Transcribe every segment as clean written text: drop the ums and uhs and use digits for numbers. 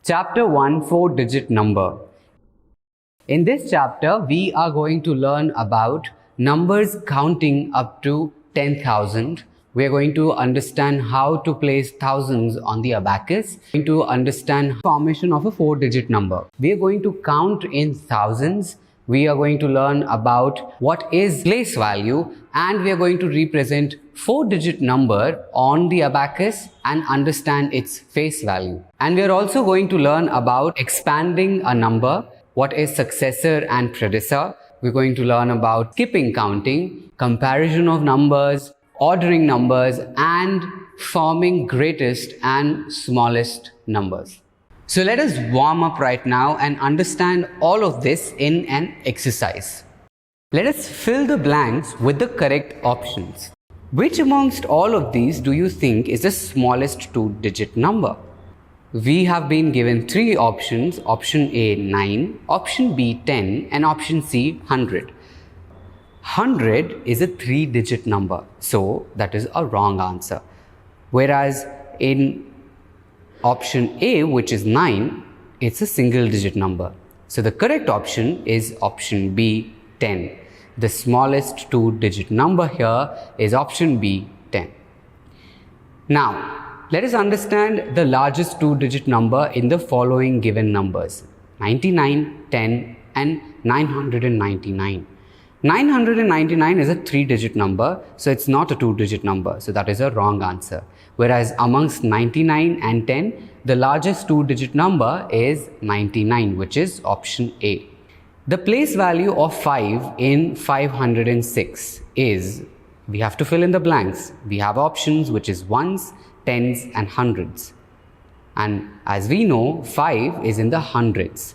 Chapter 1, 4-digit number. In this chapter, we are going to learn about numbers counting up to 10,000. We are going to understand how to place thousands on the abacus. We are going to understand formation of a 4-digit number. We are going to count in thousands. We are going to learn about what is place value, and we are going to represent 4-digit number on the abacus and understand its face value. And we are also going to learn about expanding a number, what is successor and predecessor. We're going to learn about skipping counting, comparison of numbers, ordering numbers, and forming greatest and smallest numbers. So let us warm up right now and understand all of this in an exercise. Let us fill the blanks with the correct options. Which amongst all of these do you think is the smallest 2-digit number? We have been given 3 options, option A 9, option B 10 and option C 100. 100 is a 3-digit number, so that is a wrong answer. Whereas in option A, which is 9, it's a single-digit number. So the correct option is option B 10. The smallest 2-digit number here is option B 10. Now, let us understand the largest 2-digit number in the following given numbers: 99, 10 and 999. 999 is a 3-digit number, so it's not a 2-digit number, so that is a wrong answer. Whereas amongst 99 and 10, the largest 2-digit number is 99, which is option A. The place value of 5 in 506 is, we have to fill in the blanks. We have options which is ones, tens and hundreds. And as we know, 5 is in the hundreds.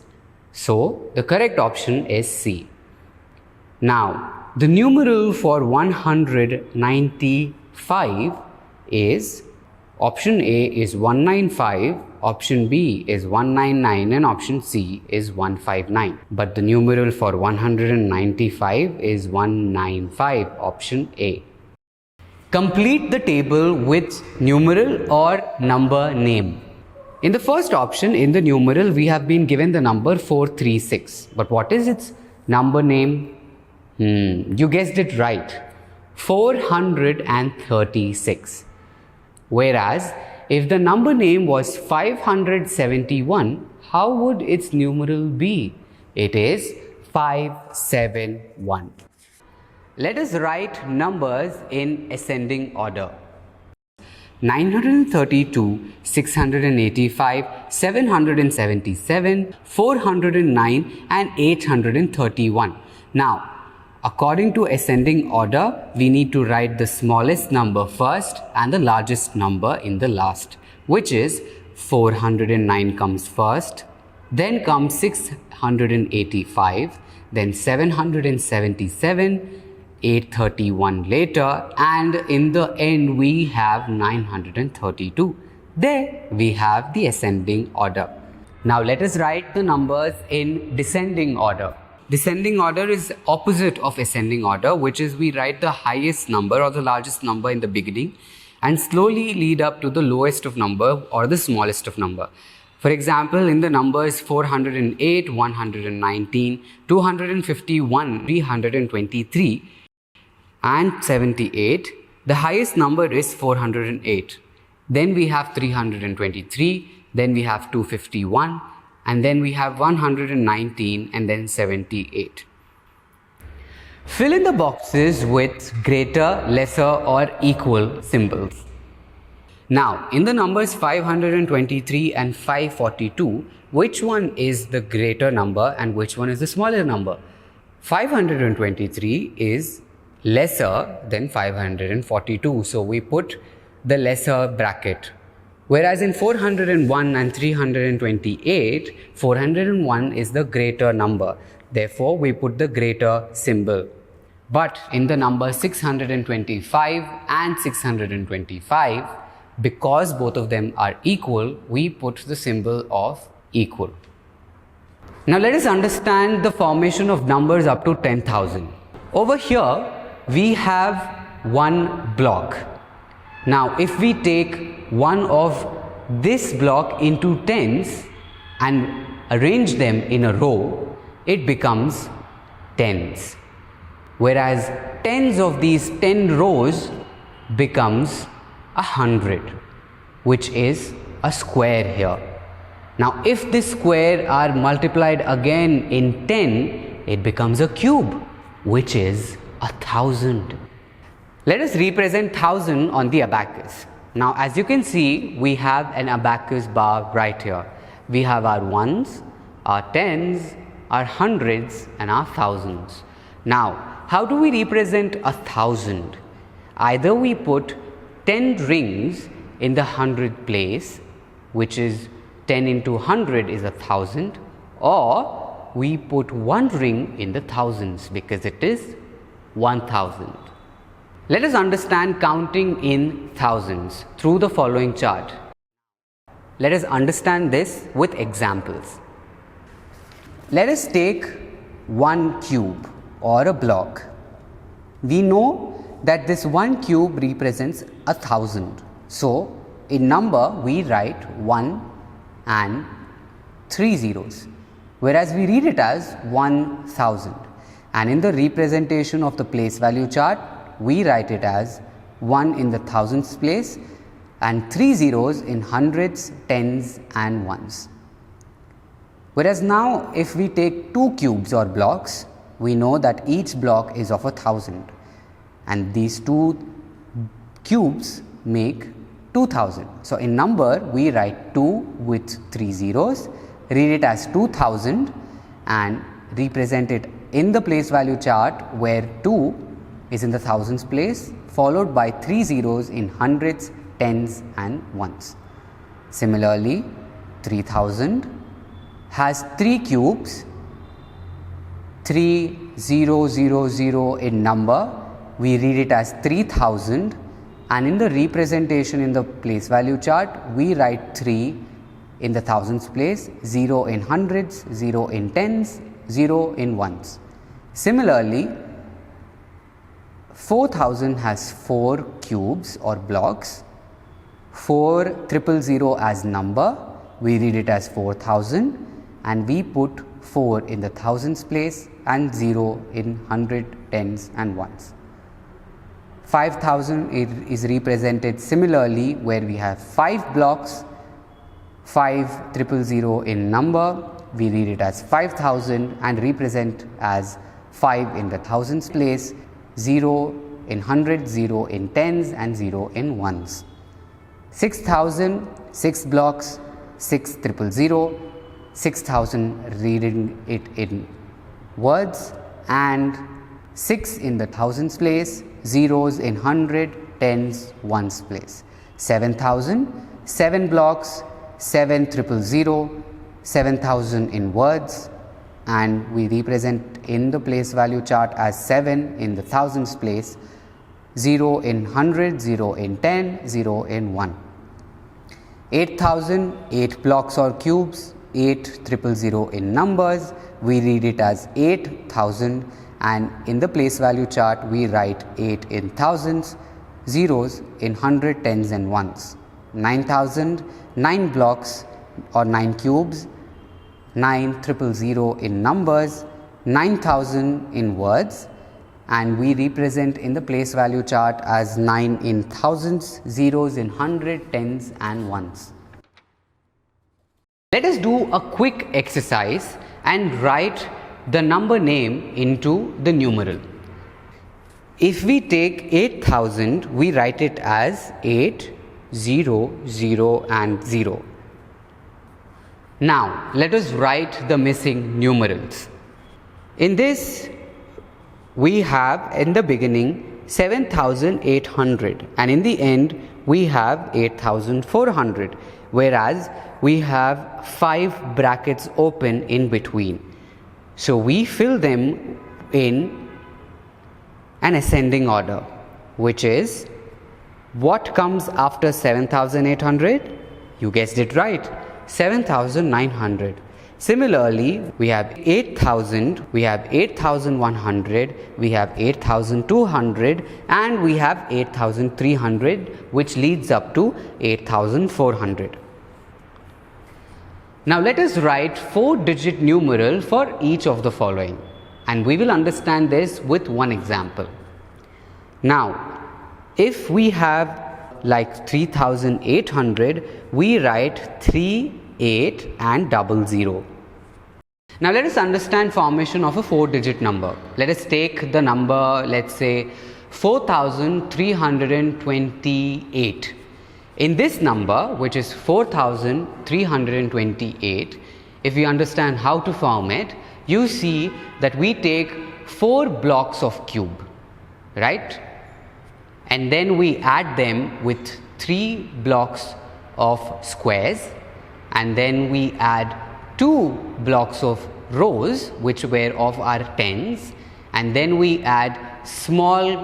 So the correct option is C. Now, the numeral for 195 is, option A is 195, option B is 199 and option C is 159. But the numeral for 195 is 195, option A. Complete the table with numeral or number name. In the first option, in the numeral, we have been given the number 436. But what is its number name? You guessed it right. 436. Whereas, if the number name was 571, how would its numeral be? It is 571. Let us write numbers in ascending order. 932, 685, 777, 409 and 831. Now, according to ascending order, we need to write the smallest number first and the largest number in the last, which is 409 comes first, then comes 685, then 777, 831 later, and in the end we have 932. There we have the ascending order. Now let us write the numbers in descending order. Descending order is opposite of ascending order, which is we write the highest number or the largest number in the beginning and slowly lead up to the lowest of number or the smallest of number. For example, in the numbers 408, 119, 251, 323 and 78, the highest number is 408. Then we have 323, then we have 251, and then we have 119 and then 78. Fill in the boxes with greater, lesser or equal symbols. Now, in the numbers 523 and 542, which one is the greater number and which one is the smaller number? 523 is lesser than 542, so we put the lesser bracket. Whereas in 401 and 328, 401 is the greater number. Therefore, we put the greater symbol. But in the number 625 and 625, because both of them are equal, we put the symbol of equal. Now let us understand the formation of numbers up to 10,000. Over here, we have one block. Now, if we take one of this block into tens, and arrange them in a row, it becomes tens. Whereas tens of these 10 rows becomes 100, which is a square here. Now if this square are multiplied again in 10, it becomes a cube, which is 1000. Let us represent 1000 on the abacus. Now as you can see, we have an abacus bar right here. We have our ones, our tens, our hundreds and our thousands. Now how do we represent 1000? Either we put 10 rings in the 100th place, which is 10 into 100 is 1000, or we put one ring in the thousands because it is 1000. Let us understand counting in thousands through the following chart. Let us understand this with examples. Let us take one cube or a block. We know that this one cube represents 1000. So in number we write 1 and 3 zeros, whereas we read it as 1000. And in the representation of the place value chart, we write it as 1 in the thousands place and 3 zeros in hundreds, tens and ones. Whereas now if we take two cubes or blocks, we know that each block is of 1000 and these two cubes make 2000. So in number we write 2 with 3 zeros, read it as 2000 and represent it in the place value chart where 2 is in the thousands place, followed by 3 zeros in hundreds, tens and ones. Similarly, 3000 has 3 cubes, 3000 in number, we read it as 3000, and in the representation in the place value chart, we write 3 in the thousands place, 0 in hundreds, 0 in tens, 0 in ones. Similarly, 4000 has 4 cubes or blocks, 4000 as number, we read it as 4000 and we put 4 in the thousands place and 0 in hundred, tens and ones. 5000 is represented similarly where we have 5 blocks, 5000 in number, we read it as 5000 and represent as 5 in the thousands place, 0 in hundreds, 0 in tens and 0 in ones. 6000, 6 blocks, 6000, 6000 reading it in words and 6 in the thousands place, zeros in hundred, tens, ones place. 7000, 7 blocks, 7000, 7000 in words and we represent in the place value chart as 7 in the thousands place, 0 in 100, 0 in 10, 0 in 1. 8000, 8 blocks or cubes, 8000 in numbers, we read it as 8000 and in the place value chart we write 8 in thousands, zeros in 100, tens and ones. 9000, 9 blocks or 9 cubes, 9000 in numbers, 9000 in words and we represent in the place value chart as 9 in thousands, zeros in 100, tens and ones. Let us do a quick exercise and write the number name into the numeral. If we take 8000, we write it as 8, 0, 0 and 0. Now let us write the missing numerals. In this we have in the beginning 7800 and in the end we have 8400, whereas we have 5 brackets open in between. So we fill them in an ascending order, which is what comes after 7800? You guessed it right, 7900. Similarly, we have 8000, we have 8100, we have 8200 and we have 8300, which leads up to 8400. Now let us write 4-digit numeral for each of the following, and we will understand this with one example. Now, if we have like 3800, we write 3, 8 and 00. Now let us understand formation of a 4-digit number. Let us take the number, let's say 4328. In this number, which is 4328, if we understand how to form it, you see that we take 4 blocks of cube, right? And then we add them with 3 blocks of squares, and then we add 2 blocks of rows which were of our tens, and then we add small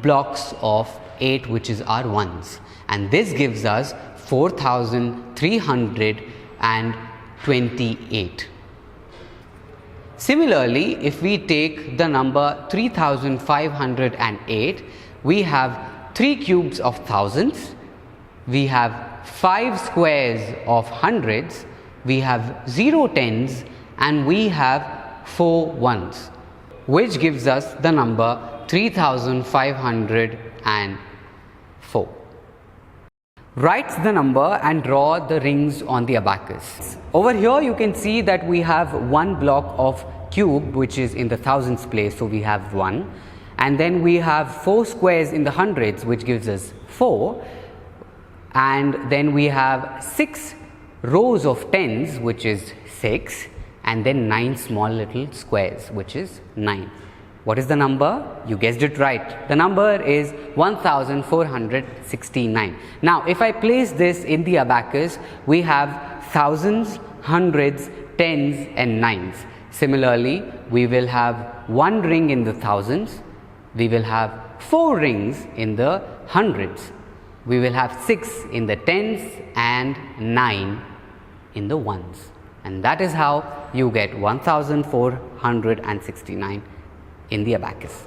blocks of 8 which is our ones, and this gives us 4328. Similarly, if we take the number 3508, we have 3 cubes of thousands, we have 5 squares of hundreds, we have 0 tens, and we have 4 ones, which gives us the number 3504. Write the number and draw the rings on the abacus. Over here you can see that we have 1 block of cube which is in the thousands place, so we have 1, and then we have 4 squares in the hundreds which gives us 4, and then we have 6 rows of tens which is 6, and then 9 small little squares which is 9. What is the number? You guessed it right. The number is 1469. Now if I place this in the abacus, we have thousands, hundreds, tens and nines. Similarly, we will have 1 ring in the thousands, we will have 4 rings in the hundreds, we will have 6 in the tens and 9 in the ones, and that is how you get 1469 in the abacus.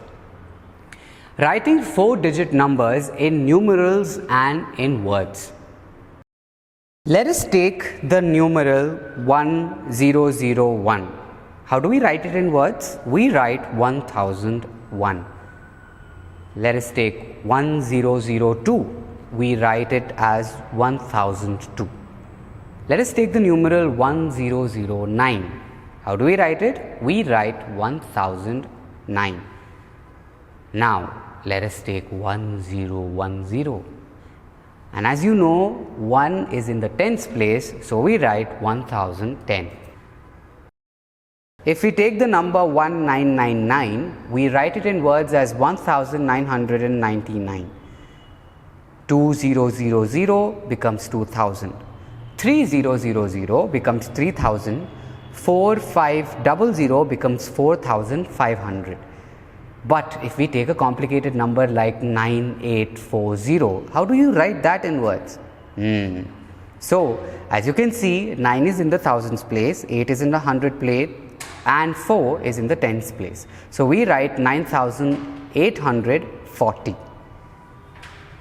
Writing 4-digit numbers in numerals and in words. Let us take the numeral 1001. How do we write it in words? We write 1001. Let us take 1002. We write it as 1002. Let us take the numeral 1009. How do we write it? We write 1009. Now let us take 1010. And as you know, 1 is in the tens place, so we write 1010. If we take the number 1999, we write it in words as 1999. 2000 becomes 2000. 3000 becomes 3000. 4500 becomes 4500. But if we take a complicated number like 9840, how do you write that in words? So as you can see, 9 is in the thousands place, 8 is in the hundred place, and 4 is in the tens place. So we write 9840.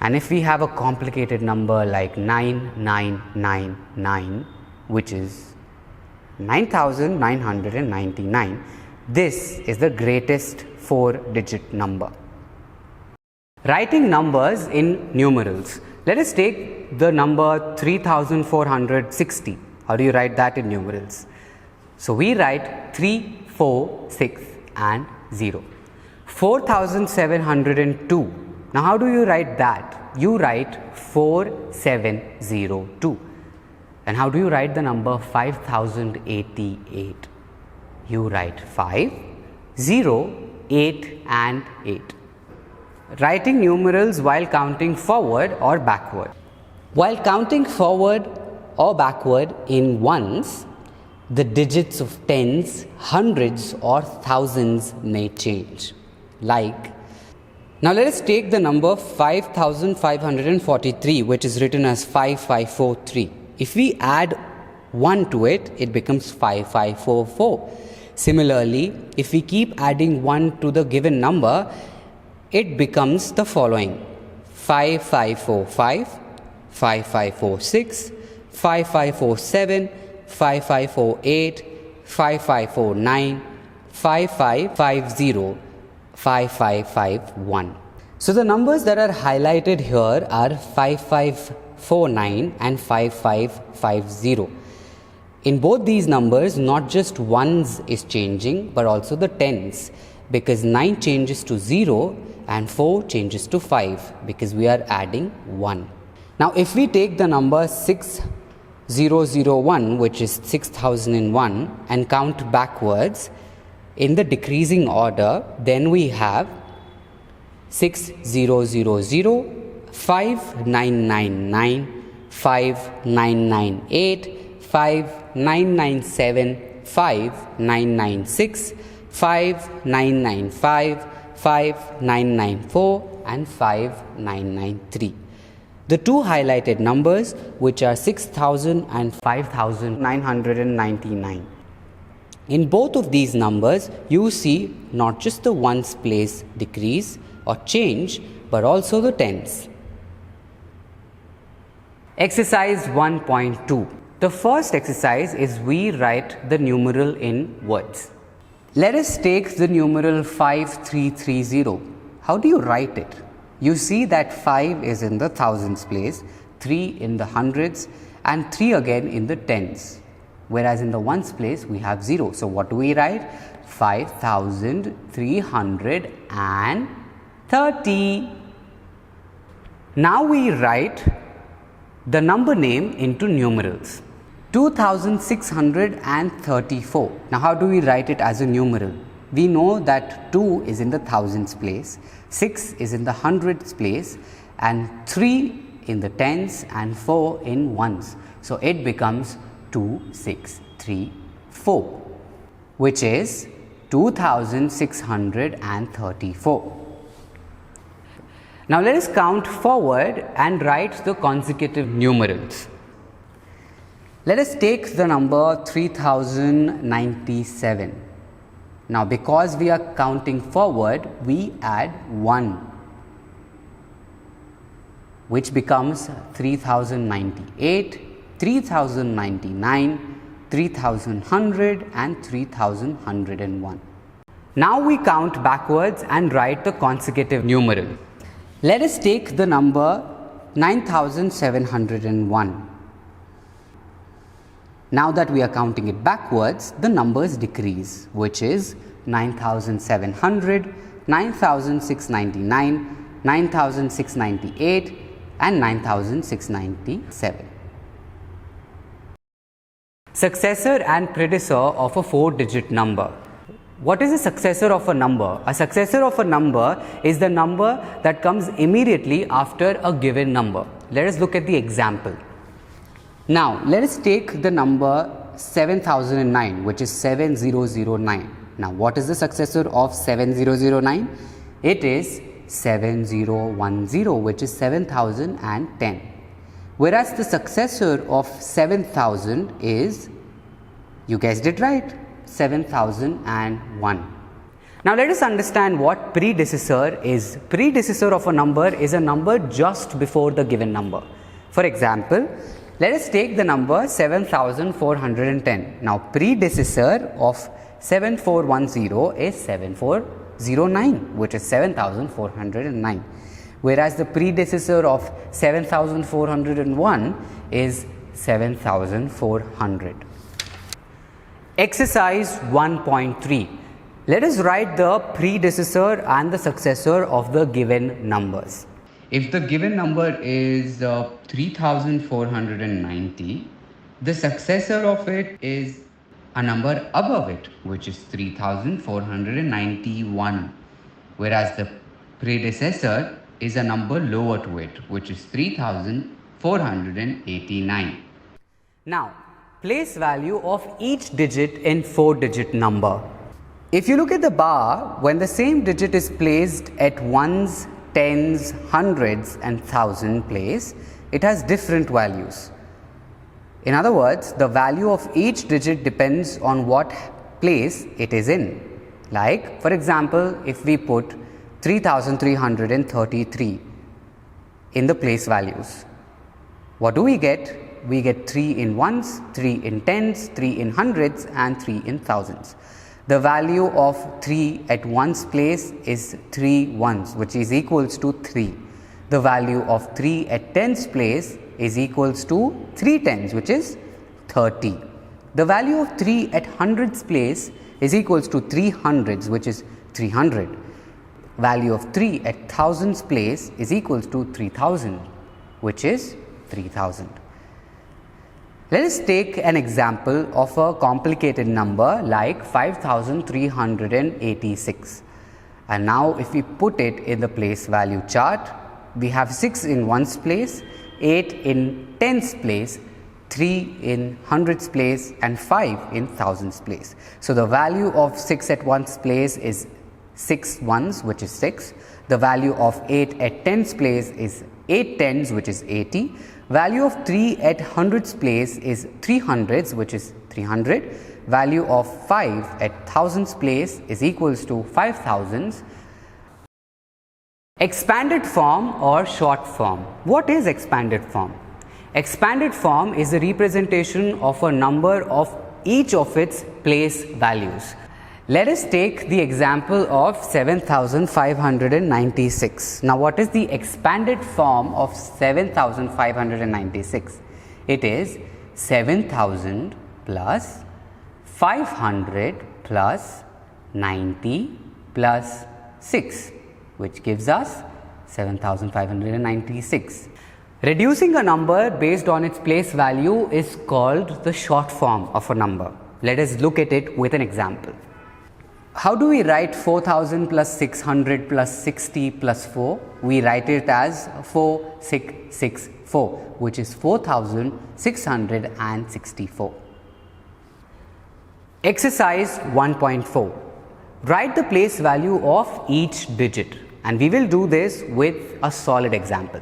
And if we have a complicated number like 9999, which is 9999, this is the greatest 4-digit number. Writing numbers in numerals. Let us take the number 3460. How do you write that in numerals? So we write 3, 4, 6 and 0. 4702. Now how do you write that? You write 4702. And how do you write the number 5088? You write 5, 0, 8 and 8. Writing numerals while counting forward or backward. While counting forward or backward in ones, the digits of tens, hundreds or thousands may change. Like, now let us take the number 5543, which is written as 5543. If we add 1 to it, it becomes 5544. Similarly, if we keep adding 1 to the given number, it becomes the following: 5545, 5546, 5547, 5548, 5549, 5550, 5551. So the numbers that are highlighted here are 5549 and 5550. In both these numbers, not just ones is changing, but also the tens, because 9 changes to 0 and 4 changes to 5, because we are adding 1. Now if we take the number 6001, which is 6001, and count backwards in the decreasing order, then we have 6000, 5999, 5998, 5997, 5996, 5995, 5994 and 5993. The two highlighted numbers, which are 6000 and 5999. In both of these numbers, you see not just the ones place decrease or change, but also the tens. Exercise 1.2. The first exercise is we write the numeral in words. Let us take the numeral 5330. How do you write it? You see that 5 is in the thousands place, 3 in the hundreds, and 3 again in the tens. Whereas in the ones place we have 0. So what do we write? 5330. Now we write the number name into numerals. 2634. Now how do we write it as a numeral? We know that 2 is in the thousands place, 6 is in the hundreds place, and 3 in the tens and 4 in ones. So it becomes 2634, which is 2634. Now let us count forward and write the consecutive numerals. Let us take the number 3097. Now because we are counting forward, we add 1, which becomes 3098, 3099, 3100 and 3101. Now we count backwards and write the consecutive numeral. Let us take the number 9701. Now that we are counting it backwards, the numbers decrease, which is 9700, 9699, 9698 and 9697. Successor and predecessor of a 4-digit number. What is a successor of a number? A successor of a number is the number that comes immediately after a given number. Let us look at the example. Now, let us take the number 7009, which is 7009. Now, what is the successor of 7009? It is 7010, which is 7010. Whereas the successor of 7000 is, you guessed it right, 7001. Now, let us understand what predecessor is. Predecessor of a number is a number just before the given number. For example, let us take the number 7410. Now, predecessor of 7410 is 7409, which is 7409. Whereas the predecessor of 7401 is 7400. Exercise 1.3. Let us write the predecessor and the successor of the given numbers. If the given number is 3490, the successor of it is a number above it, which is 3491, whereas the predecessor is a number lower to it, which is 3489. Now, place value of each digit in 4-digit number. If you look at the bar, when the same digit is placed at ones, tens, hundreds and thousand place, it has different values. In other words, the value of each digit depends on what place it is in. Like, for example, if we put 3333 in the place values, what do we get? we get 3 in ones, 3 in tens, 3 in hundreds and 3 in thousands. The value of 3 at ones place is 3 ones, which is equals to 3. The value of 3 at tens place is equals to 3 tens, which is 30. The value of 3 at hundreds place is equals to 3 hundreds, which is 300. Value of 3 at thousands place is equals to 3000, which is 3000. Let us take an example of a complicated number like 5386. And now if we put it in the place value chart, we have 6 in ones place, 8 in tens place, 3 in hundreds place and 5 in thousands place. So the value of 6 at ones place is 6 ones, which is 6. The value of 8 at tens place is 8 tens, which is 80. Value of 3 at hundreds place is 3 hundreds, which is 300. Value of 5 at thousands place is equals to 5 thousands. Expanded form or short form. What is expanded form? Expanded form is a representation of a number of each of its place values. Let us take the example of 7596. Now, what is the expanded form of 7596? It is 7000 plus 500 plus 90 plus 6, which gives us 7596. Reducing a number based on its place value is called the short form of a number. Let us look at it with an example. How do we write 4000 plus 600 plus 60 plus 4? We write it as 4664, which is 4664. Exercise 1.4. Write the place value of each digit, and we will do this with a solid example.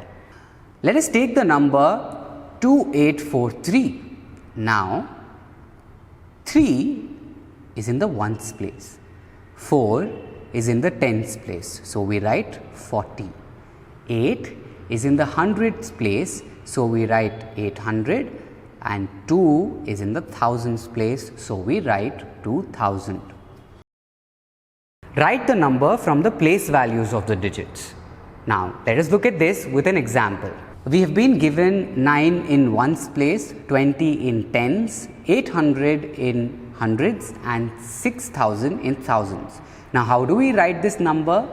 Let us take the number 2843. Now, 3 is in the ones place. 4 is in the tens place, so we write 40. 8 is in the hundreds place, so we write 800, and 2 is in the thousands place, so we write 2000. Write the number from the place values of the digits. Now, let us look at this with an example. We have been given 9 in ones place, 20 in tens, 800 in hundreds and 6000 in thousands. Now, how do we write this number?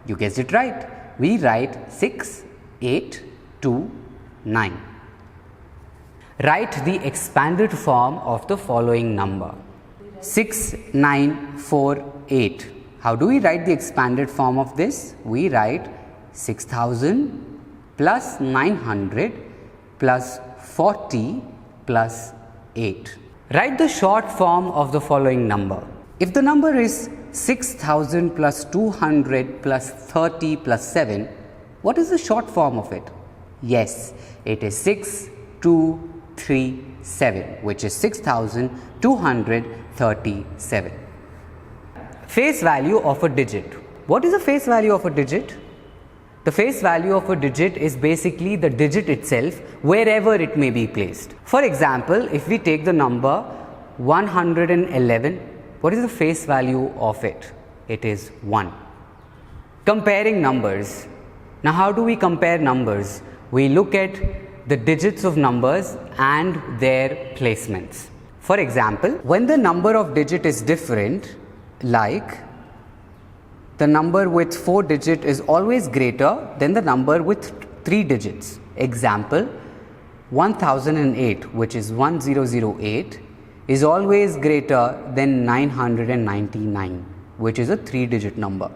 You guessed it right. We write 6829. Write the expanded form of the following number. 6948. How do we write the expanded form of this? We write 6000 plus 900 plus 40 plus 8. Write the short form of the following number. If the number is 6000 plus 200 plus 30 plus 7, what is the short form of it? Yes, it is 6237, which is 6237. Face value of a digit. What is the face value of a digit? The face value of a digit is basically the digit itself wherever it may be placed. For example, if we take the number 111, what is the face value of it? It is 1. Comparing numbers. Now, how do we compare numbers? We look at the digits of numbers and their placements. For example, when the number of digit is different, like the number with 4 digit is always greater than the number with 3 digits. Example, 1008, which is 1008, is always greater than 999, which is a 3-digit number.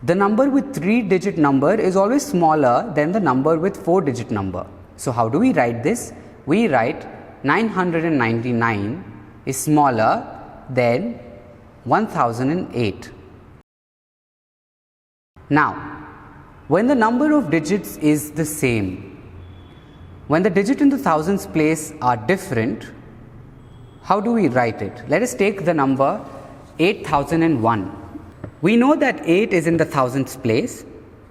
The number with 3-digit number is always smaller than the number with 4-digit number. So how do we write this? We write 999 is smaller than 1008. Now, when the number of digits is the same, when the digit in the thousands place are different, how do we write it? Let us take the number 8001. We know that 8 is in the thousands place,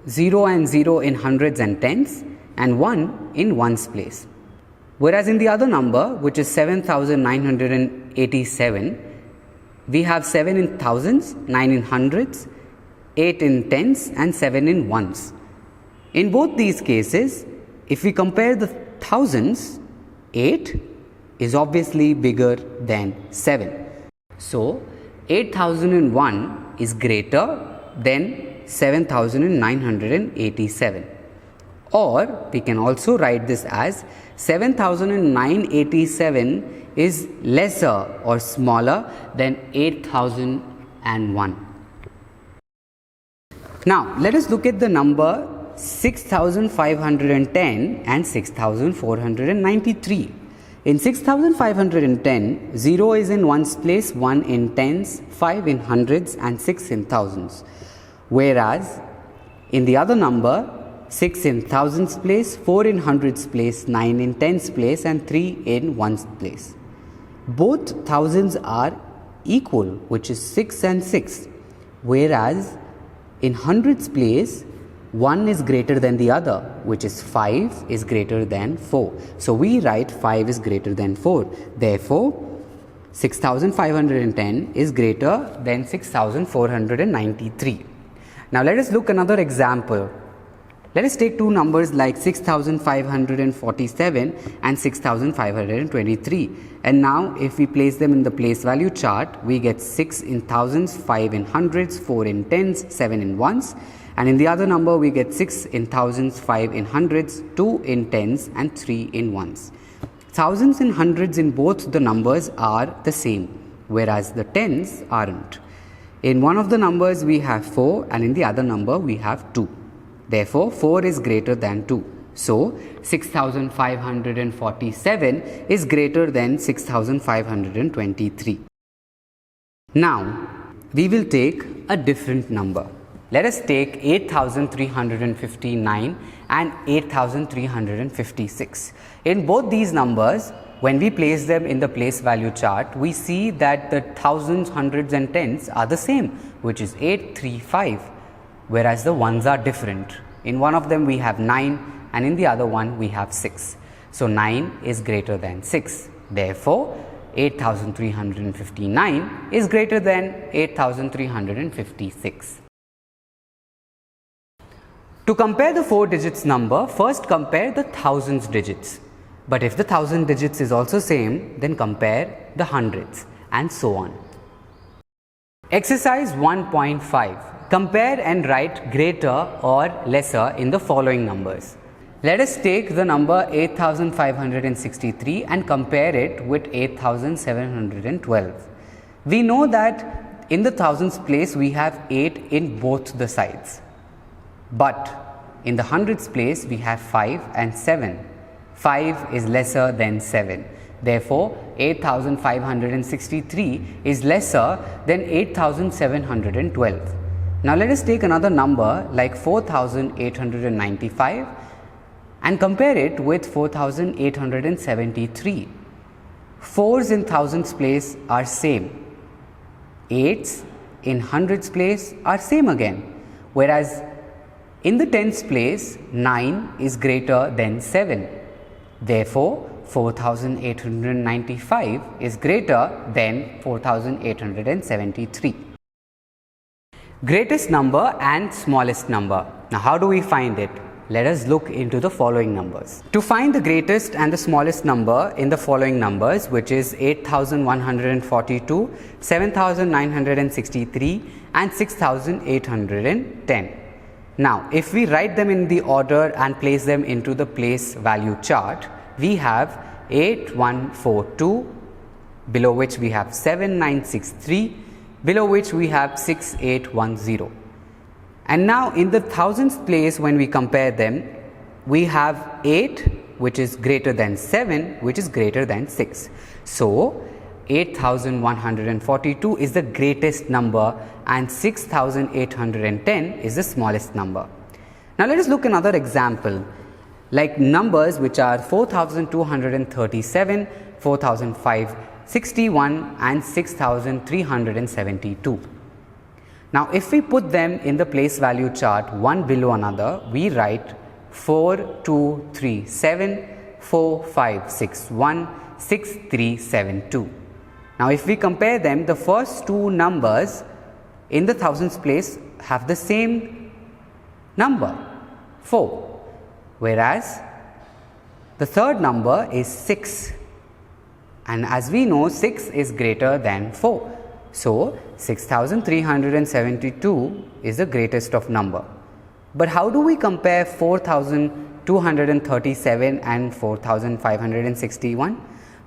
0 and 0 in hundreds and tens, and 1 in ones place. Whereas in the other number, which is 7,987, we have 7 in thousands, 9 in hundreds, 8 in tens and 7 in ones. In both these cases, if we compare the thousands, 8 is obviously bigger than 7. So, 8001 is greater than 7,987. Or we can also write this as 7,987 is lesser or smaller than 8,001. Now, let us look at the number 6,510 and 6,493. In 6,510, 0 is in ones place, 1 in tens, 5 in hundreds and 6 in thousands. Whereas in the other number, 6 in thousands place, 4 in hundreds place, 9 in tens place and 3 in ones place. Both thousands are equal, which is 6 and 6. Whereas in hundreds place, 1 is greater than the other, which is 5 is greater than 4. So we write 5 is greater than 4. Therefore, 6,510 is greater than 6,493. Now let us look another example. Let us take two numbers like 6,547 and 6,523. And now if we place them in the place value chart, we get 6 in thousands, 5 in hundreds, 4 in tens, 7 in ones. And in the other number, we get 6 in thousands, 5 in hundreds, 2 in tens and 3 in ones. Thousands and hundreds in both the numbers are the same, whereas the tens aren't. In one of the numbers, we have 4 and in the other number, we have 2. Therefore, 4 is greater than 2. So, 6,547 is greater than 6,523. Now, we will take a different number. Let us take 8,359 and 8,356. In both these numbers, when we place them in the place value chart, we see that the thousands, hundreds and tens are the same, which is 835. Whereas the ones are different. In one of them we have 9 and in the other one we have 6. So 9 is greater than 6. Therefore, 8,359 is greater than 8,356. To compare the 4 digits number, first compare the thousands digits. But if the 1000 digits is also same, then compare the hundreds and so on. Exercise 1.5. Compare and write greater or lesser in the following numbers. Let us take the number 8,563 and compare it with 8,712. We know that in the thousands place we have 8 in both the sides. But in the hundreds place we have 5 and 7. 5 is lesser than 7. Therefore, 8,563 is lesser than 8,712. Now let us take another number like 4,895 and compare it with 4,873. 4s in thousands place are same. 8s in hundreds place are same again. Whereas in the tens place, 9 is greater than 7. Therefore, 4,895 is greater than 4,873. Greatest number and smallest number. Now, how do we find it? Let us look into the following numbers. To find the greatest and the smallest number in the following numbers, which is 8,142, 7,963 and 6,810. Now, if we write them in the order and place them into the place value chart, we have 8142, below which we have 7963, below which we have 6810. And now in the thousands place, when we compare them, we have 8 which is greater than 7 which is greater than 6. So 8142 is the greatest number and 6810 is the smallest number. Now let us look another example like numbers which are 4237, 4561 and 6372. Now if we put them in the place value chart one below another, we write 4237, 4561 6372. Now if we compare them, the first two numbers in the thousands place have the same number 4, whereas the third number is 6, and as we know 6 is greater than 4. So 6372 is the greatest of number. But how do we compare 4237 and 4561?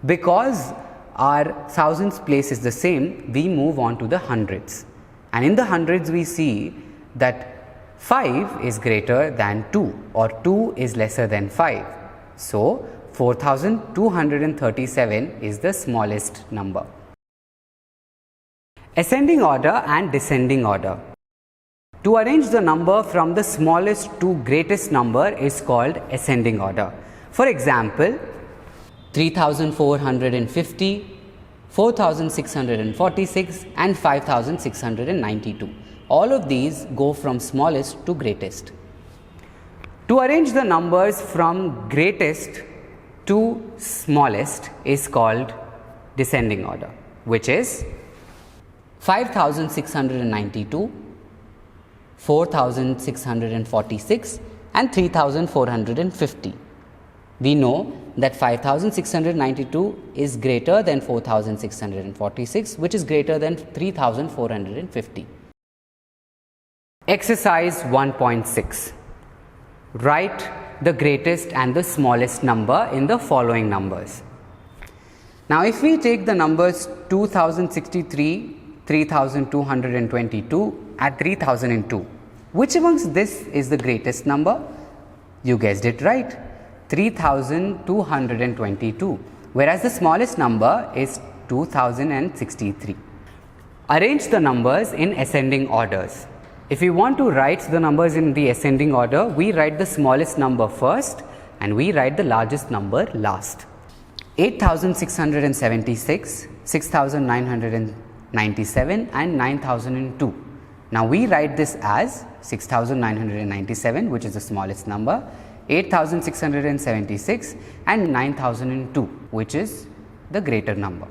Because our thousands place is the same, we move on to the hundreds. And in the hundreds we see that 5 is greater than 2 or 2 is lesser than 5. So 4237 is the smallest number. Ascending order and descending order. To arrange the number from the smallest to greatest number is called ascending order. For example, 3450, 4646 and 5692. All of these go from smallest to greatest. To arrange the numbers from greatest to smallest is called descending order, which is 5692, 4646 and 3450. We know that 5692 is greater than 4646, which is greater than 3450. Exercise 1.6. Write the greatest and the smallest number in the following numbers. Now if we take the numbers 2063, 3222 and 3002, which amongst this is the greatest number? You guessed it right, 3222, whereas the smallest number is 2063. Arrange the numbers in ascending orders. If we want to write the numbers in the ascending order, we write the smallest number first and we write the largest number last. 8676, 6997 and 9002. Now we write this as 6997, which is the smallest number, 8676 and 9002, which is the greater number.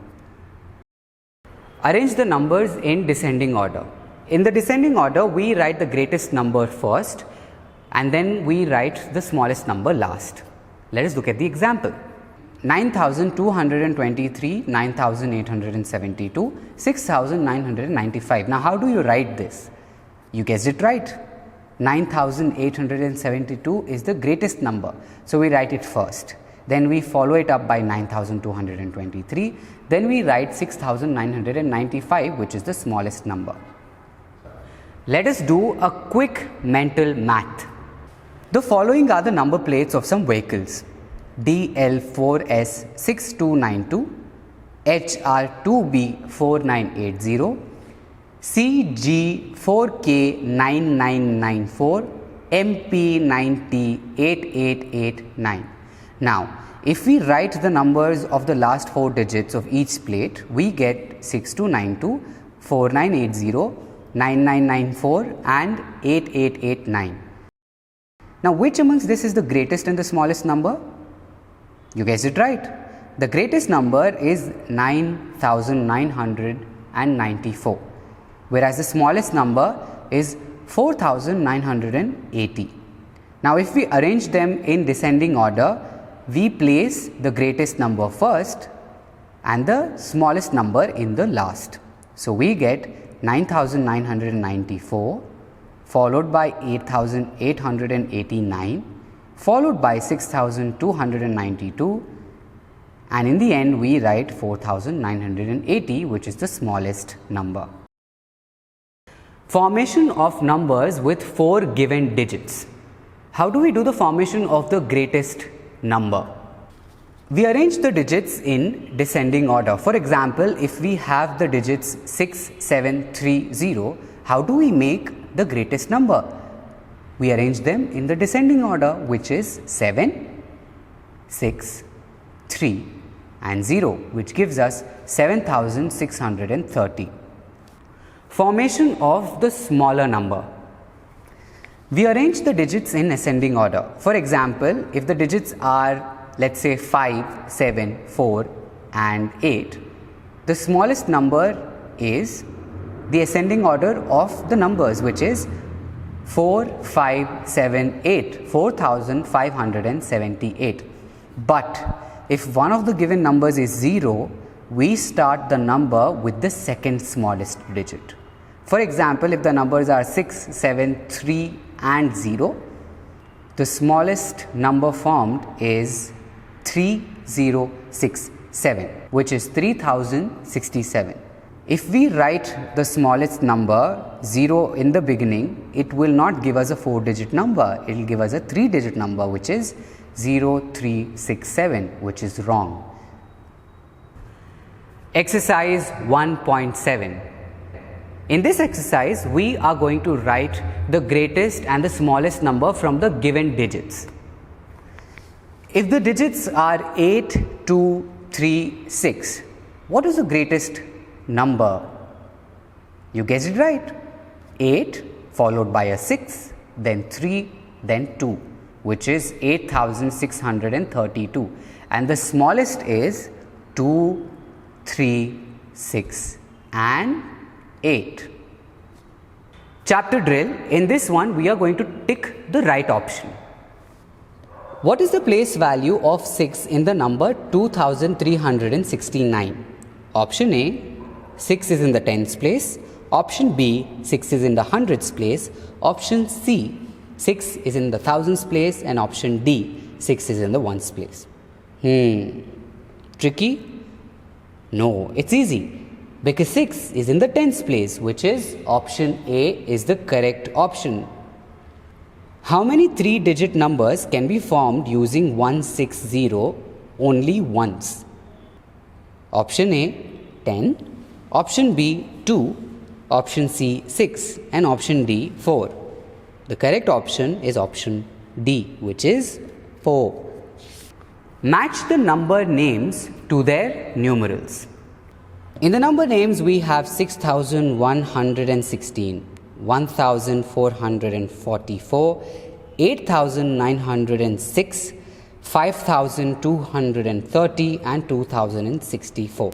Arrange the numbers in descending order. In the descending order, we write the greatest number first and then we write the smallest number last. Let us look at the example. 9223, 9872, 6995. Now how do you write this? You guessed it right. 9872 is the greatest number. So we write it first. Then we follow it up by 9223. Then we write 6995, which is the smallest number. Let us do a quick mental math. The following are the number plates of some vehicles: DL4S 6292, HR2B 4980, CG4K 9994, MP90 8889. Now, if we write the numbers of the last 4 digits of each plate, we get 6292, 4980, 9994 and 8889. Now, which amongst this is the greatest and the smallest number? You guessed it right. The greatest number is 9994, whereas the smallest number is 4980. Now, if we arrange them in descending order, we place the greatest number first and the smallest number in the last. So, we get 9994 followed by 8889 followed by 6292, and in the end we write 4980, which is the smallest number. Formation of numbers with 4 given digits. How do we do the formation of the greatest number? We arrange the digits in descending order. For example, if we have the digits 6730, how do we make the greatest number? We arrange them in the descending order, which is 7, 6, 3 and 0, which gives us 7630. Formation of the smaller number. We arrange the digits in ascending order. For example, if the digits are let's say 5, 7, 4 and 8, the smallest number is the ascending order of the numbers, which is 4, 5, 7, 8, 4578. But if one of the given numbers is 0, we start the number with the second smallest digit. For example, if the numbers are 6, 7, 3 and 0, the smallest number formed is 3067, which is 3067. If we write the smallest number 0 in the beginning, it will not give us a 4-digit number, it will give us a 3-digit number, which is 0367, which is wrong. Exercise 1.7. In this exercise, we are going to write the greatest and the smallest number from the given digits. If the digits are 8, 2, 3, 6, what is the greatest number? You guessed it right. 8 followed by a 6, then 3, then 2, which is 8632, and the smallest is 2, 3, 6 and 8. Chapter drill. In this one, we are going to tick the right option. What is the place value of 6 in the number 2369? Option A, 6 is in the tens place. Option B, 6 is in the hundreds place. Option C, 6 is in the thousands place. And option D, 6 is in the ones place. Tricky? No, it's easy. Because 6 is in the tens place, which is option A is the correct option. How many 3-digit numbers can be formed using 160 only once? Option A, 10. Option B, 2. Option C, 6. And option D, 4. The correct option is option D, which is 4. Match the number names to their numerals. In the number names, we have 6116, 1444, 8906, 5230 and 2064.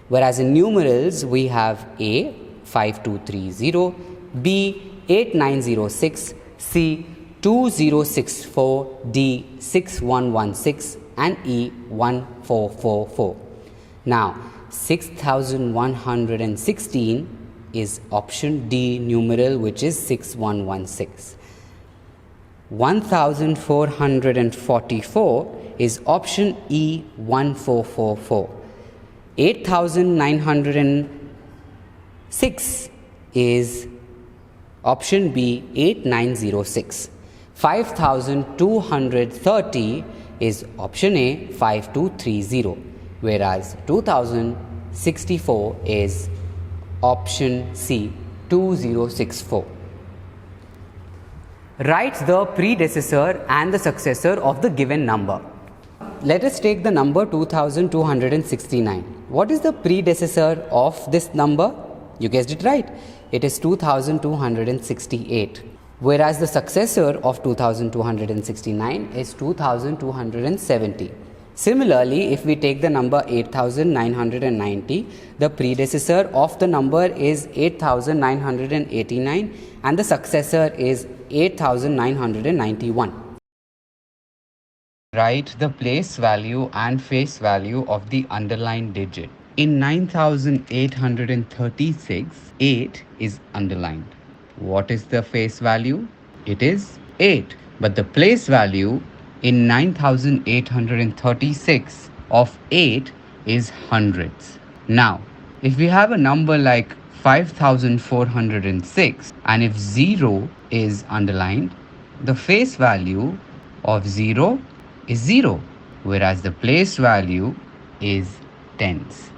Whereas in numerals, we have A 5230, B 8906, C 2064, D 6116 and E 1444. Now, 6116 is option D numeral, which is 6116. 1444 is option E 1444. 8906 is option B 8906. 5230 is option A 5230. Whereas 2064 is option C 2064. Write the predecessor and the successor of the given number. Let us take the number 2269. What is the predecessor of this number? You guessed it right. It is 2268. Whereas the successor of 2269 is 2270. Similarly, if we take the number 8990, the predecessor of the number is 8989 and the successor is 8991. Write the place value and face value of the underlined digit. In 9836, 8 is underlined. What is the face value? It is 8. But the place value in 9836 of 8 is hundreds. Now, if we have a number like 5406 and if 0 is underlined, the face value of 0 is 0, whereas the place value is tens.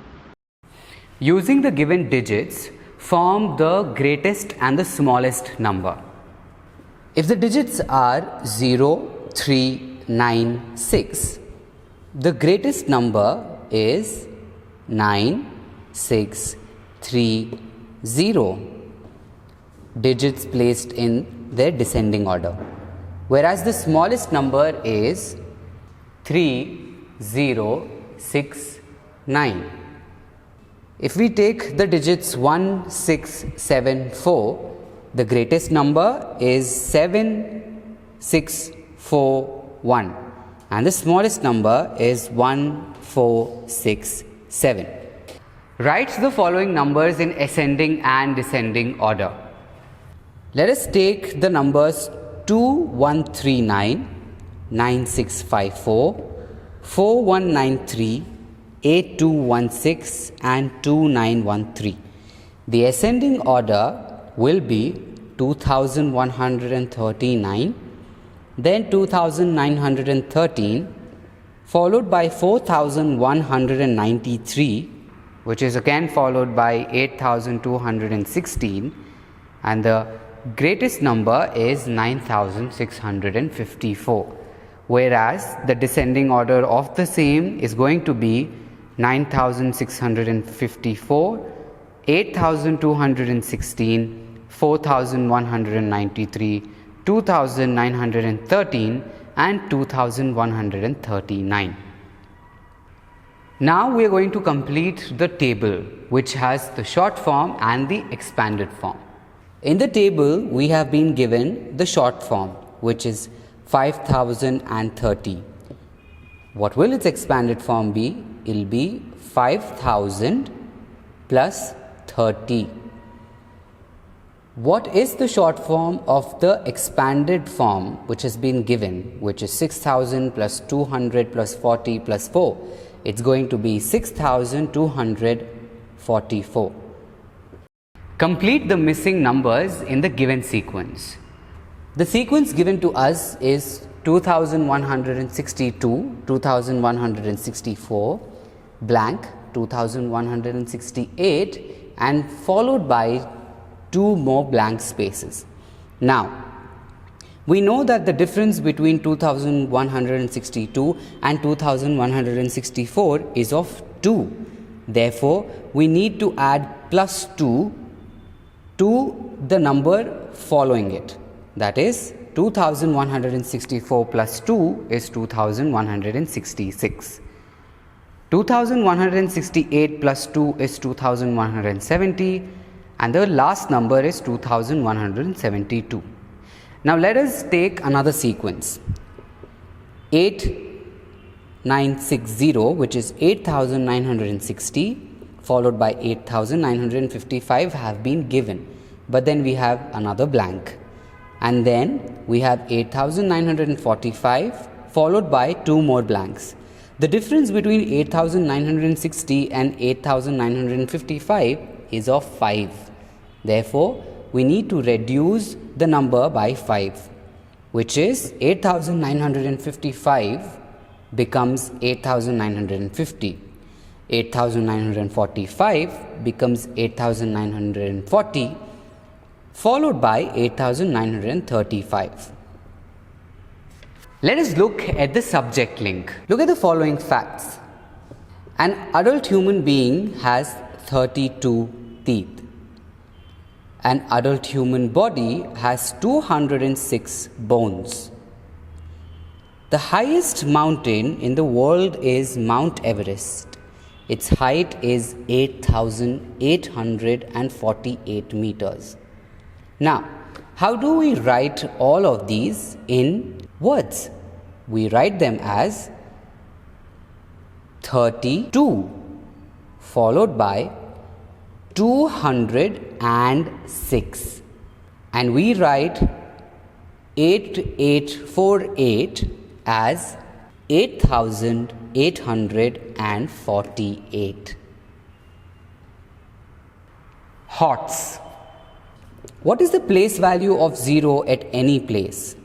Using the given digits, form the greatest and the smallest number. If the digits are 0, 3, 9, 6, the greatest number is 9, 6, 3, 0. Digits placed in their descending order. Whereas the smallest number is 3, 9. If we take the digits 1, 6, 7, 4, the greatest number is 7, 6, 4, 1, and the smallest number is 1, 4, 6, 7. Write the following numbers in ascending and descending order. Let us take the numbers 2139, 9654, 4193, 8216 and 2913. The ascending order will be 2139, then 2913, followed by 4193, which is again followed by 8216, and the greatest number is 9654, whereas the descending order of the same is going to be 9654, 8216, 4193, 2913 and 2139. Now we are going to complete the table, which has the short form and the expanded form. In the table we have been given the short form, which is 5030. What will its expanded form be? It will be 5000 plus 30. What is the short form of the expanded form which has been given, which is 6000 plus 200 plus 40 plus 4? It's going to be 6244. Complete the missing numbers in the given sequence. The sequence given to us is 2162, 2164, blank, 2168, and followed by 2 more blank spaces. Now, we know that the difference between 2162 and 2164 is of 2. Therefore, we need to add plus 2 to the number following it. That is, 2164 plus 2 is 2166. 2168 plus 2 is 2170, and the last number is 2172. Now let us take another sequence. 8960, which is 8960, followed by 8955 have been given, but then we have another blank, and then we have 8945 followed by 2 more blanks. The difference between 8960 and 8955 is of 5. Therefore, we need to reduce the number by 5, which is 8955 becomes 8950. 8945 becomes 8940, followed by 8935. Let us look at the subject link. Look at the following facts. An adult human being has 32 teeth. An adult human body has 206 bones. The highest mountain in the world is Mount Everest. Its height is 8,848 meters. Now, how do we write all of these in words? We write them as 32 followed by 206, and we write 8848 as 8,848. Hots. What is the place value of 0 at any place?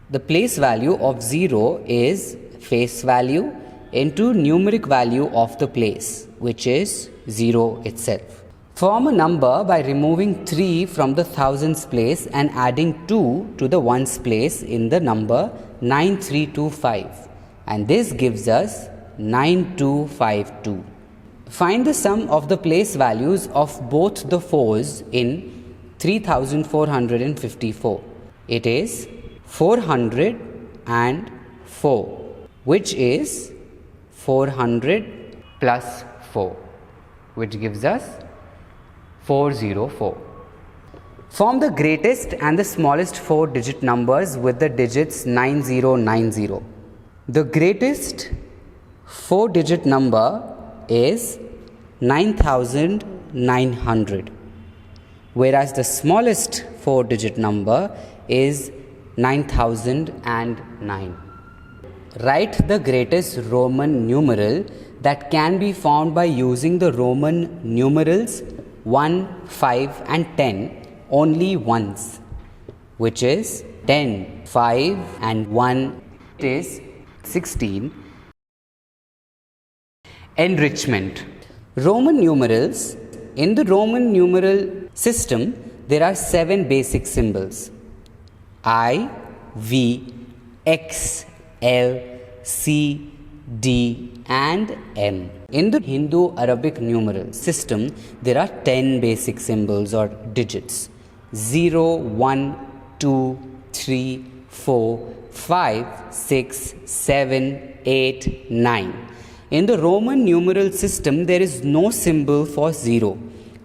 The place value of 0 is face value into numeric value of the place, which is 0 itself. Form a number by removing 3 from the thousands place and adding 2 to the ones place in the number 9325, and this gives us 9252. Find the sum of the place values of both the 4s in 3454. It is 404, which is 400 plus 4, which gives us 404. Form the greatest and the smallest 4-digit numbers with the digits 9090. The greatest 4-digit number is 9900, whereas the smallest 4-digit number is 9009. Write the greatest Roman numeral that can be found by using the Roman numerals 1, 5 and 10 only once, which is 10, 5 and 1 is 16. Enrichment. Roman numerals. In the Roman numeral system, there are 7 basic symbols: I, V, X, L, C, D and M. In the Hindu-Arabic numeral system, there are 10 basic symbols or digits: 0, 1, 2, 3, 4, 5, 6, 7, 8, 9. In the Roman numeral system, there is no symbol for 0.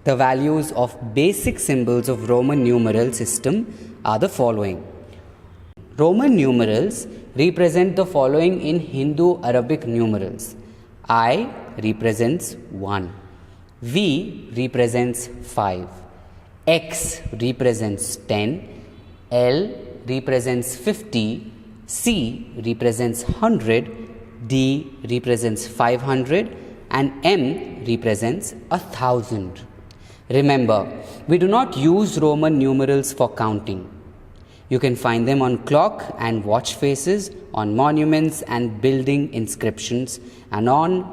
The values of basic symbols of Roman numeral system are the following. Roman numerals represent the following in Hindu-Arabic numerals. I represents 1. V represents 5. X represents 10. L represents 50. C represents 100. D represents 500 and M represents 1000. Remember, we do not use Roman numerals for counting. You can find them on clock and watch faces, on monuments and building inscriptions, and on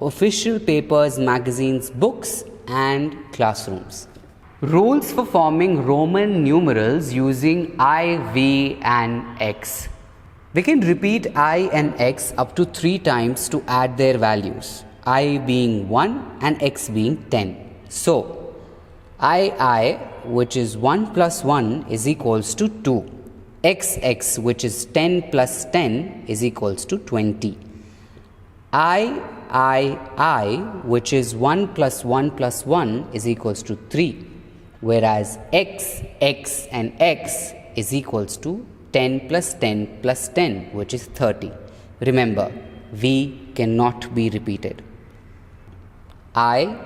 official papers, magazines, books and classrooms. Rules for forming Roman numerals using I, V and X. We can repeat I and X up to 3 times to add their values, I being 1 and X being 10. So, I, which is 1 plus 1 is equals to 2. XX, which is 10 plus 10 is equals to 20. I, which is 1 plus 1 plus 1 is equals to 3. Whereas X, X and X is equals to 10 plus 10 plus 10, which is 30. Remember, V cannot be repeated. I,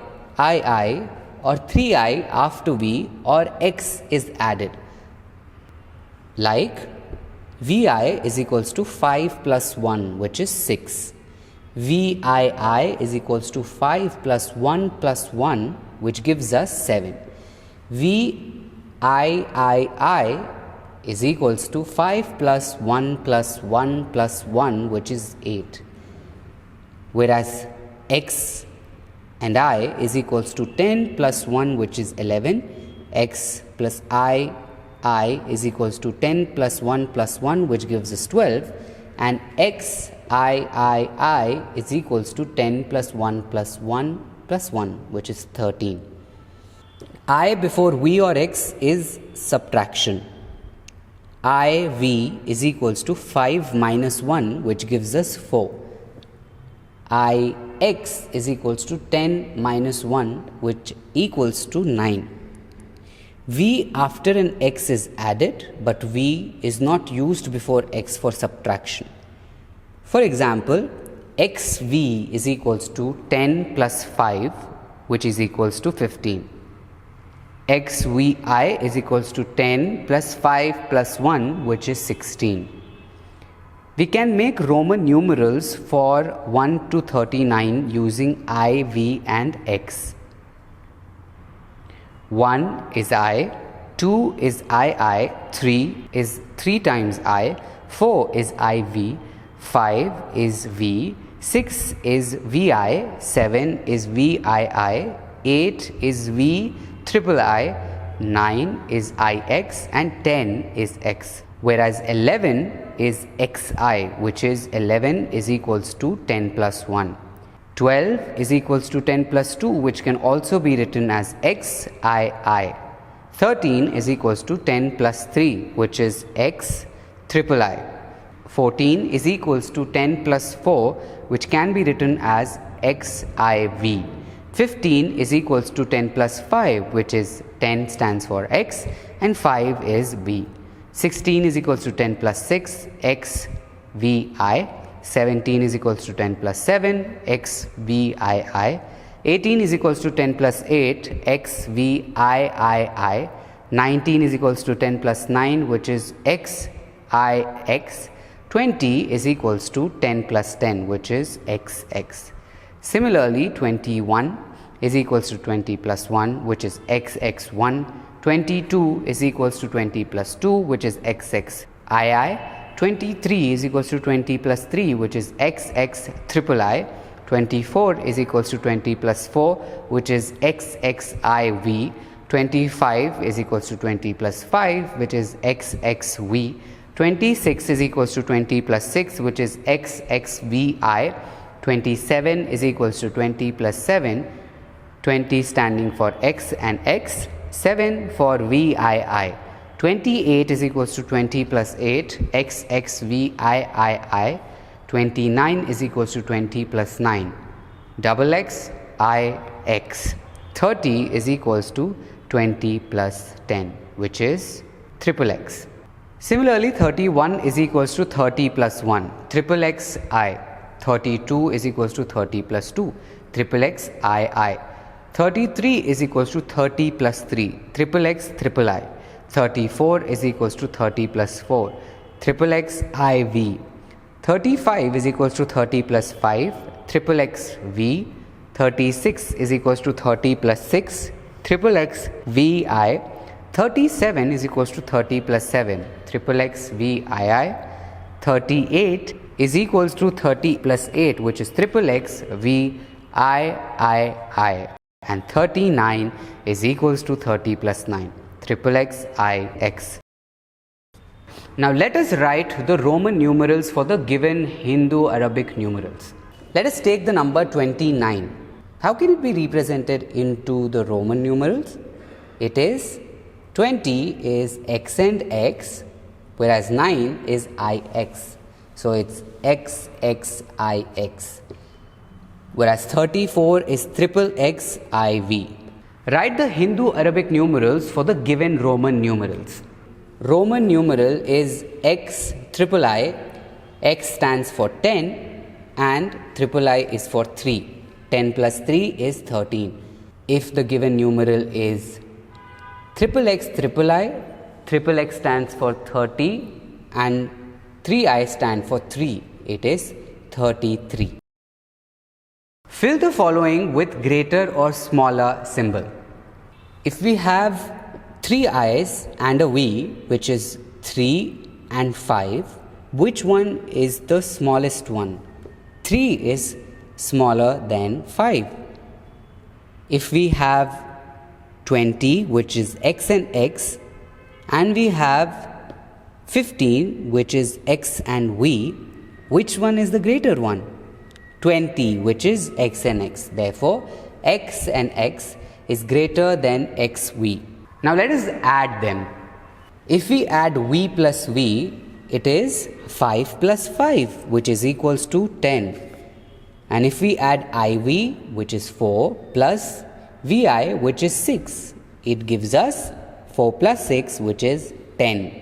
or 3I after V or X is added. Like, VI is equals to 5 plus 1, which is 6. VII is equals to 5 plus 1 plus 1, which gives us 7. VIII is equals to 5 plus 1 plus 1 plus 1, which is 8. Whereas X and I is equals to 10 plus 1, which is 11. X plus I is equals to 10 plus 1 plus 1, which gives us 12. And XII is equals to 10 plus 1 plus 1 plus 1, which is 13. I before V or X is subtraction. IV is equals to 5 minus 1, which gives us 4. Ix is equals to 10 minus 1, which equals to 9. V after an X is added, but V is not used before X for subtraction. For example, XV is equals to 10 plus 5, which is equals to 15. XVI is equals to 10 plus 5 plus 1, which is 16. We can make Roman numerals for 1 to 39 using I, V and X. 1 is I, 2 is II, 3 is 3 times I, 4 is IV, 5 is V, 6 is VI, 7 is VII, 8 is V triple I, 9 is IX and 10 is X. Whereas 11 is XI, which is 11 is equals to 10 plus 1. 12 is equals to 10 plus 2, which can also be written as XII. 13 is equals to 10 plus 3, which is X triple I. 14 is equals to 10 plus 4, which can be written as xiv. 15 is equals to 10 plus 5, which is 10 stands for x and 5 is v. 16 is equals to 10 plus 6, XVI. 17 is equals to 10 plus 7, XVII. 18 is equals to 10 plus 8, XVIII. 19 is equals to 10 plus 9, which is XIX. 20 is equals to 10 plus 10, which is XX. Similarly, 21 is equals to 20 plus 1, which is XX1. 22 is equals to 20 plus 2, which is XXII. 23 is equals to 20 plus 3, which is XXIII. 24 is equals to 20 plus 4, which is XXIV. 25 is equals to 20 plus 5, which is XXV. 26 is equals to 20 plus 6, which is XXVI. 27 is equals to 20 plus 7, 20 standing for X and X, 7 for VII. 28 is equals to 20 plus 8, XXVIII. 29 is equals to 20 plus 9, XXIX. 30 is equals to 20 plus 10, which is XXX. Similarly, 31 is equals to 30 plus 1, XXXI. 32 is equals to 30 plus 2, XXXII. 33 is equals to 30 plus 3, XXXIII. 34 is equals to 30 plus 4, XXXIV. 35 is equals to 30 plus 5, XXXV. 36 is equals to 30 plus 6, XXXVI. 37 is equals to 30 plus 7, XXXVII. 38 is equals to 30 plus 8, which is XXXVIII. And 39 is equals to 30 plus 9, XXXIX. Now let us write the Roman numerals for the given Hindu-Arabic numerals. Let us take the number 29. How can it be represented into the Roman numerals? It is 20 is x and x, whereas 9 is ix. So it's XXIX. Whereas 34 is XXXIV. Write the Hindu-Arabic numerals for the given Roman numerals. Roman numeral is XIII. X stands for 10 and III is for 3. 10 plus 3 is 13. If the given numeral is XXXIII, XXX stands for 30 and 3i stand for 3. It is 33. Fill the following with greater or smaller symbol. If we have 3 i's and a v, which is 3 and 5, which one is the smallest one? 3 is smaller than 5. If we have 20, which is x and x, and we have 15, which is x and v, which one is the greater one? 20, which is x and x. Therefore, x and x is greater than xv. Now let us add them. If we add v plus v, it is 5 plus 5, which is equals to 10. And if we add iv, which is 4, plus vi, which is 6, it gives us 4 plus 6, which is 10.